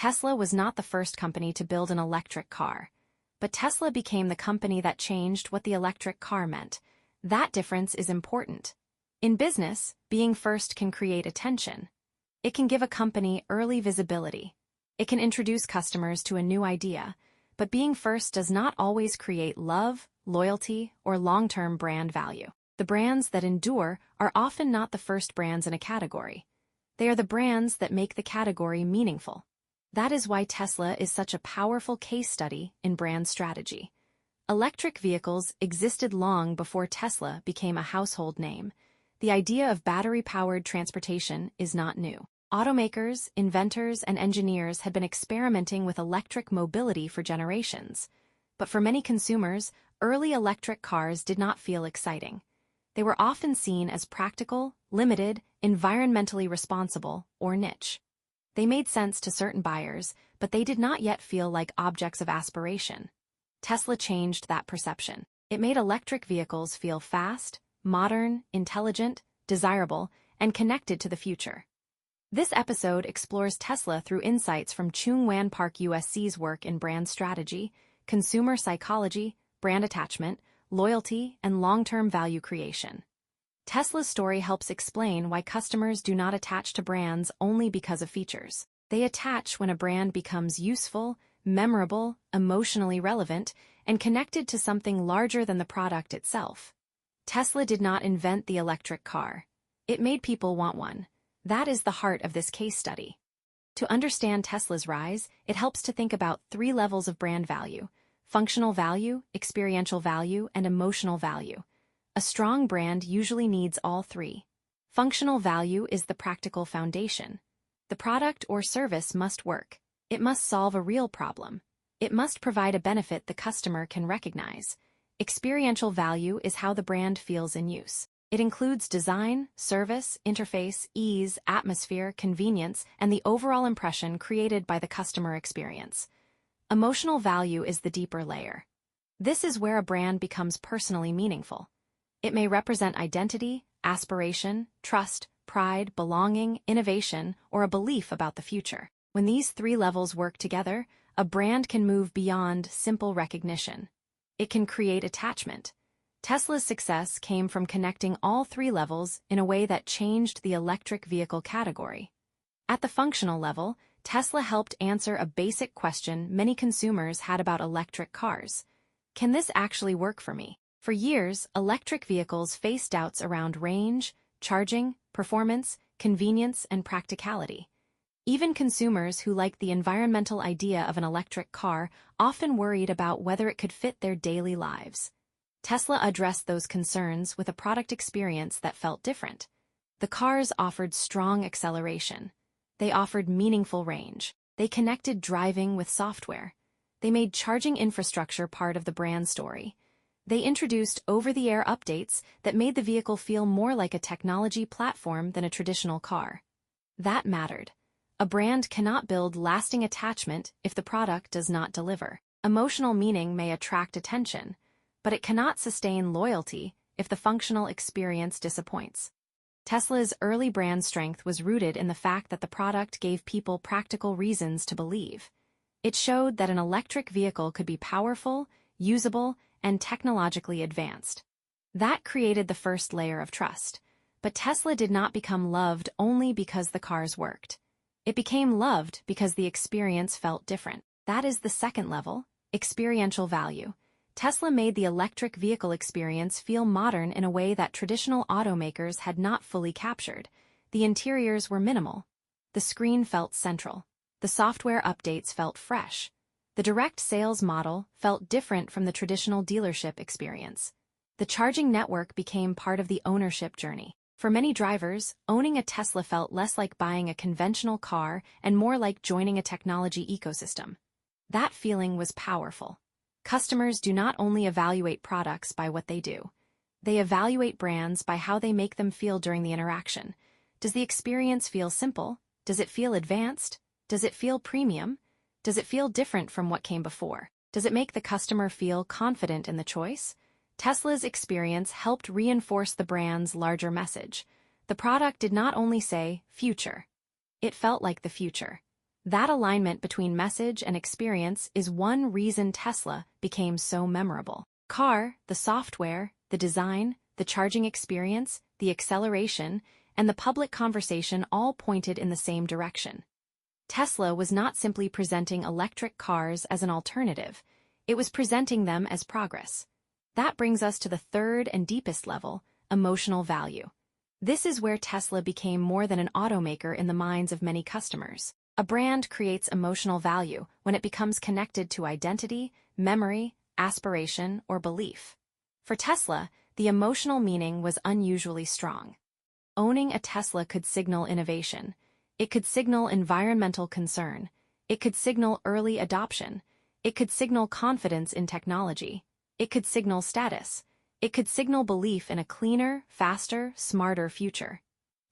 Tesla was not the first company to build an electric car. But Tesla became the company that changed what the electric car meant. That difference is important. In business, being first can create attention. It can give a company early visibility. It can introduce customers to a new idea, but being first does not always create love, loyalty, or long-term brand value. The brands that endure are often not the first brands in a category. They are the brands that make the category meaningful. That is why Tesla is such a powerful case study in brand strategy. Electric vehicles existed long before Tesla became a household name. The idea of battery-powered transportation is not new. Automakers, inventors, and engineers had been experimenting with electric mobility for generations. But for many consumers, early electric cars did not feel exciting. They were often seen as practical, limited, environmentally responsible, or niche. They made sense to certain buyers, but they did not yet feel like objects of aspiration. Tesla changed that perception. It made electric vehicles feel fast, modern, intelligent, desirable, and connected to the future. This episode explores Tesla through insights from Choong Whan Park USC's work in brand strategy, consumer psychology, brand attachment, loyalty, and long-term value creation. Tesla's story helps explain why customers do not attach to brands only because of features. They attach when a brand becomes useful, memorable, emotionally relevant, and connected to something larger than the product itself. Tesla did not invent the electric car. It made people want one. That is the heart of this case study. To understand Tesla's rise, it helps to think about 3 levels of brand value: functional value, experiential value, and emotional value. A strong brand usually needs all 3. Functional value is the practical foundation. The product or service must work. It must solve a real problem. It must provide a benefit the customer can recognize. Experiential value is how the brand feels in use. It includes design, service, interface, ease, atmosphere, convenience, and the overall impression created by the customer experience. Emotional value is the deeper layer. This is where a brand becomes personally meaningful. It may represent identity, aspiration, trust, pride, belonging, innovation, or a belief about the future. When these 3 levels work together, a brand can move beyond simple recognition. It can create attachment. Tesla's success came from connecting all 3 levels in a way that changed the electric vehicle category. At the functional level, Tesla helped answer a basic question many consumers had about electric cars. Can this actually work for me? For years, electric vehicles faced doubts around range, charging, performance, convenience, and practicality. Even consumers who liked the environmental idea of an electric car often worried about whether it could fit their daily lives. Tesla addressed those concerns with a product experience that felt different. The cars offered strong acceleration. They offered meaningful range. They connected driving with software. They made charging infrastructure part of the brand story. They introduced over-the-air updates that made the vehicle feel more like a technology platform than a traditional car. That mattered. A brand cannot build lasting attachment if the product does not deliver. Emotional meaning may attract attention, but it cannot sustain loyalty if the functional experience disappoints. Tesla's early brand strength was rooted in the fact that the product gave people practical reasons to believe. It showed that an electric vehicle could be powerful, usable, and technologically advanced. That created the first layer of trust. But Tesla did not become loved only because the cars worked. It became loved because the experience felt different. That is the second level, experiential value. Tesla made the electric vehicle experience feel modern in a way that traditional automakers had not fully captured. The interiors were minimal. The screen felt central. The software updates felt fresh. The direct sales model felt different from the traditional dealership experience. The charging network became part of the ownership journey. For many drivers, owning a Tesla felt less like buying a conventional car and more like joining a technology ecosystem. That feeling was powerful. Customers do not only evaluate products by what they do. They evaluate brands by how they make them feel during the interaction. Does the experience feel simple? Does it feel advanced? Does it feel premium? Does it feel different from what came before? Does it make the customer feel confident in the choice? Tesla's experience helped reinforce the brand's larger message. The product did not only say, future. It felt like the future. That alignment between message and experience is one reason Tesla became so memorable. Car, the software, the design, the charging experience, the acceleration, and the public conversation all pointed in the same direction. Tesla was not simply presenting electric cars as an alternative, it was presenting them as progress. That brings us to the third and deepest level, emotional value. This is where Tesla became more than an automaker in the minds of many customers. A brand creates emotional value when it becomes connected to identity, memory, aspiration, or belief. For Tesla, the emotional meaning was unusually strong. Owning a Tesla could signal innovation. It could signal environmental concern. It could signal early adoption. It could signal confidence in technology. It could signal status. It could signal belief in a cleaner, faster, smarter future.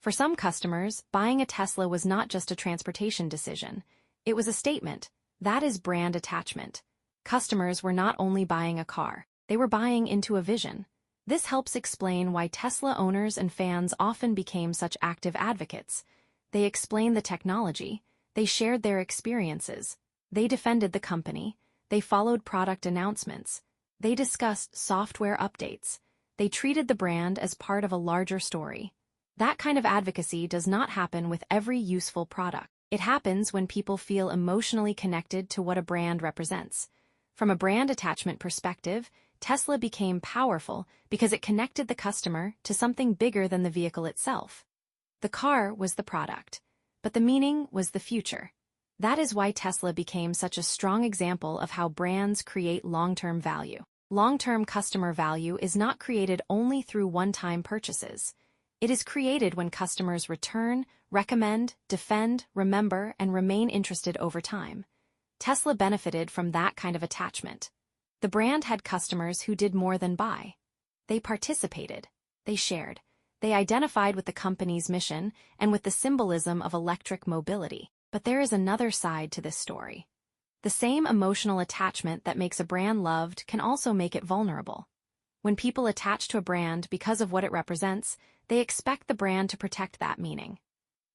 For some customers, buying a Tesla was not just a transportation decision. It was a statement. That is brand attachment. Customers were not only buying a car, they were buying into a vision. This helps explain why Tesla owners and fans often became such active advocates. They explained the technology, they shared their experiences, they defended the company, they followed product announcements, they discussed software updates, they treated the brand as part of a larger story. That kind of advocacy does not happen with every useful product. It happens when people feel emotionally connected to what a brand represents. From a brand attachment perspective, Tesla became powerful because it connected the customer to something bigger than the vehicle itself. The car was the product, but the meaning was the future. That is why Tesla became such a strong example of how brands create long-term value. Long-term customer value is not created only through one-time purchases. It is created when customers return, recommend, defend, remember, and remain interested over time. Tesla benefited from that kind of attachment. The brand had customers who did more than buy. They participated. They shared. They identified with the company's mission and with the symbolism of electric mobility. But there is another side to this story. The same emotional attachment that makes a brand loved can also make it vulnerable. When people attach to a brand because of what it represents, they expect the brand to protect that meaning.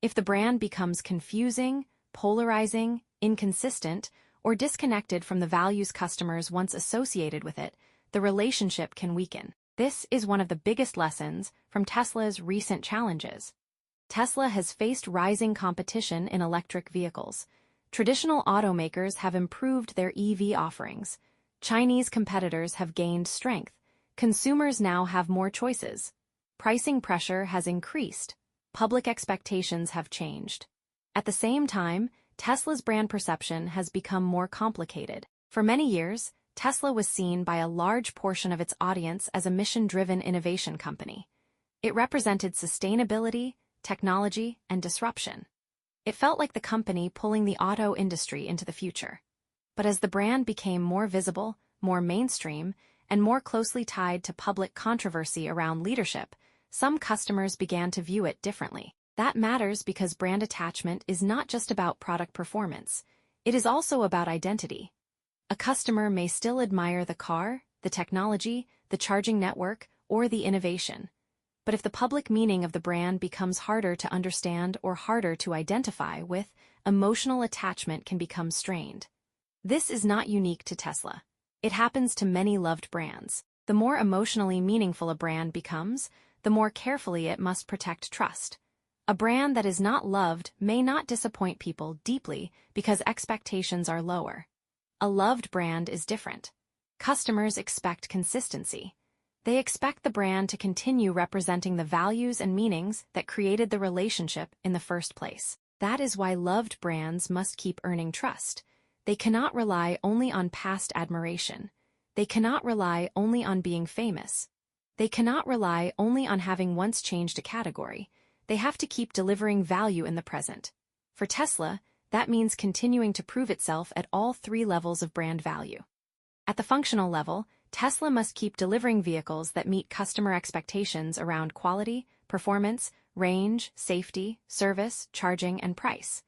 If the brand becomes confusing, polarizing, inconsistent, or disconnected from the values customers once associated with it, the relationship can weaken. This is one of the biggest lessons from Tesla's recent challenges. Tesla has faced rising competition in electric vehicles. Traditional automakers have improved their EV offerings. Chinese competitors have gained strength. Consumers now have more choices. Pricing pressure has increased. Public expectations have changed. At the same time, Tesla's brand perception has become more complicated. For many years, Tesla was seen by a large portion of its audience as a mission-driven innovation company. It represented sustainability, technology, and disruption. It felt like the company pulling the auto industry into the future. But as the brand became more visible, more mainstream, and more closely tied to public controversy around leadership, some customers began to view it differently. That matters because brand attachment is not just about product performance. It is also about identity. A customer may still admire the car, the technology, the charging network, or the innovation. But if the public meaning of the brand becomes harder to understand or harder to identify with, emotional attachment can become strained. This is not unique to Tesla. It happens to many loved brands. The more emotionally meaningful a brand becomes, the more carefully it must protect trust. A brand that is not loved may not disappoint people deeply because expectations are lower. A loved brand is different. Customers expect consistency. They expect the brand to continue representing the values and meanings that created the relationship in the first place. That is why loved brands must keep earning trust. They cannot rely only on past admiration. They cannot rely only on being famous. They cannot rely only on having once changed a category. They have to keep delivering value in the present. For Tesla, that means continuing to prove itself at all three levels of brand value. At the functional level, Tesla must keep delivering vehicles that meet customer expectations around quality, performance, range, safety, service, charging, and price.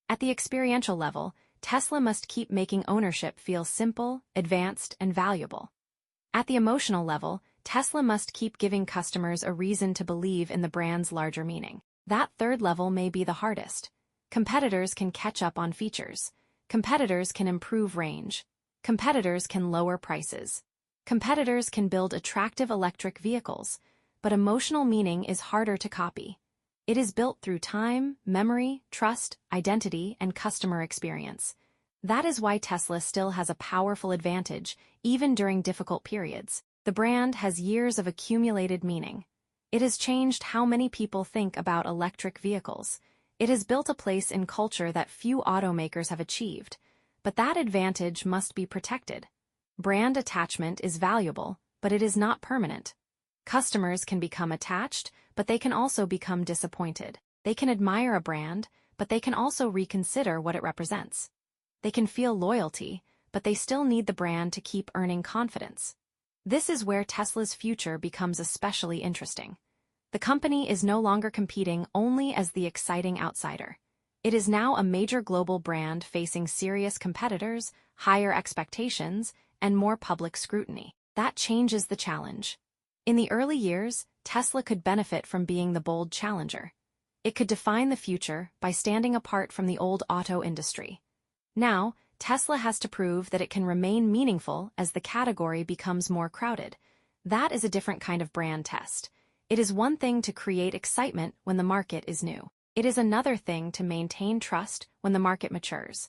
At the experiential level, Tesla must keep making ownership feel simple, advanced, and valuable. At the emotional level, Tesla must keep giving customers a reason to believe in the brand's larger meaning. That third level may be the hardest. Competitors can catch up on features. Competitors can improve range. Competitors can lower prices. Competitors can build attractive electric vehicles, but emotional meaning is harder to copy. It is built through time, memory, trust, identity, and customer experience. That is why Tesla still has a powerful advantage, even during difficult periods. The brand has years of accumulated meaning. It has changed how many people think about electric vehicles. It has built a place in culture that few automakers have achieved, but that advantage must be protected. Brand attachment is valuable, but it is not permanent. Customers can become attached, but they can also become disappointed. They can admire a brand, but they can also reconsider what it represents. They can feel loyalty, but they still need the brand to keep earning confidence. This is where Tesla's future becomes especially interesting. The company is no longer competing only as the exciting outsider. It is now a major global brand facing serious competitors, higher expectations, and more public scrutiny. That changes the challenge. In the early years, Tesla could benefit from being the bold challenger. It could define the future by standing apart from the old auto industry. Now, Tesla has to prove that it can remain meaningful as the category becomes more crowded. That is a different kind of brand test. It is one thing to create excitement when the market is new. It is another thing to maintain trust when the market matures.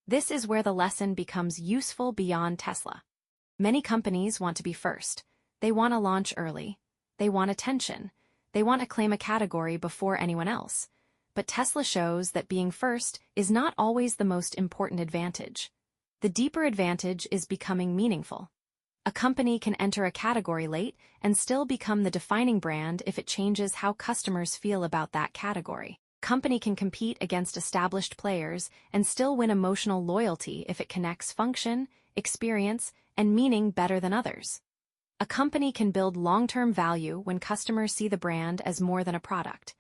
This is where the lesson becomes useful beyond Tesla. Many companies want to be first. They want to launch early. They want attention. They want to claim a category before anyone else. But Tesla shows that being first is not always the most important advantage. The deeper advantage is becoming meaningful. A company can enter a category late and still become the defining brand if it changes how customers feel about that category. A company can compete against established players and still win emotional loyalty if it connects function, experience, and meaning better than others. A company can build long-term value when customers see the brand as more than a product.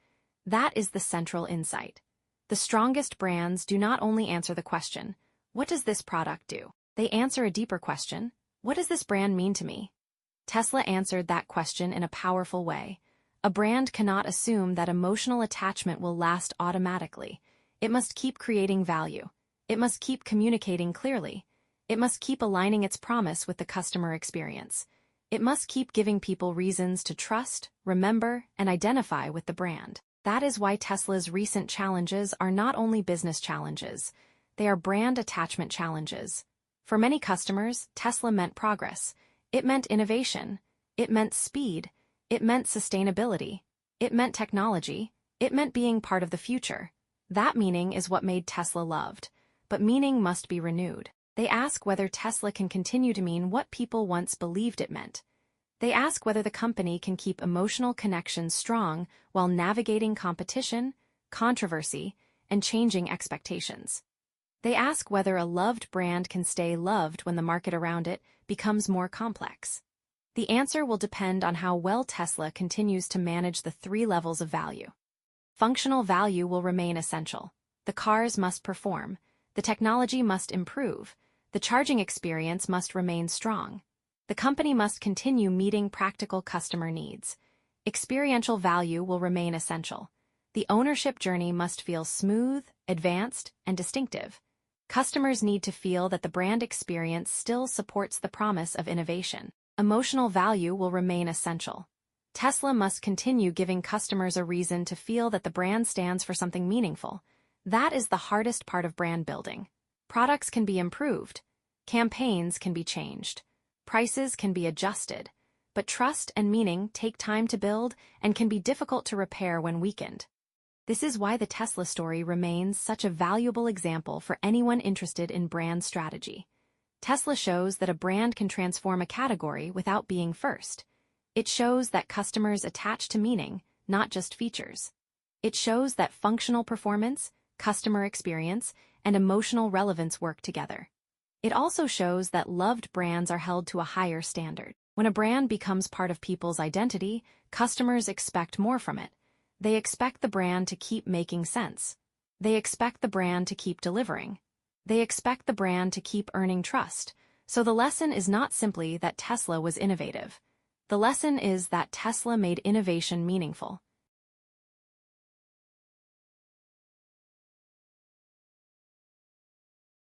That is the central insight. The strongest brands do not only answer the question, "What does this product do?" They answer a deeper question, "What does this brand mean to me?" Tesla answered that question in a powerful way. A brand cannot assume that emotional attachment will last automatically. It must keep creating value. It must keep communicating clearly. It must keep aligning its promise with the customer experience. It must keep giving people reasons to trust, remember, and identify with the brand. That is why Tesla's recent challenges are not only business challenges, they are brand attachment challenges. For many customers, Tesla meant progress. It meant innovation. It meant speed. It meant sustainability. It meant technology. It meant being part of the future. That meaning is what made Tesla loved. But meaning must be renewed. They ask whether Tesla can continue to mean what people once believed it meant. They ask whether the company can keep emotional connections strong while navigating competition, controversy, and changing expectations. They ask whether a loved brand can stay loved when the market around it becomes more complex. The answer will depend on how well Tesla continues to manage the 3 levels of value. Functional value will remain essential. The cars must perform. The technology must improve. The charging experience must remain strong. The company must continue meeting practical customer needs. Experiential value will remain essential. The ownership journey must feel smooth, advanced, and distinctive. Customers need to feel that the brand experience still supports the promise of innovation. Emotional value will remain essential. Tesla must continue giving customers a reason to feel that the brand stands for something meaningful. That is the hardest part of brand building. Products can be improved. Campaigns can be changed. Prices can be adjusted. But trust and meaning take time to build and can be difficult to repair when weakened. This is why the Tesla story remains such a valuable example for anyone interested in brand strategy. Tesla shows that a brand can transform a category without being first. It shows that customers attach to meaning, not just features. It shows that functional performance, customer experience, and emotional relevance work together. It also shows that loved brands are held to a higher standard. When a brand becomes part of people's identity, customers expect more from it. They expect the brand to keep making sense. They expect the brand to keep delivering. They expect the brand to keep earning trust. So the lesson is not simply that Tesla was innovative. The lesson is that Tesla made innovation meaningful.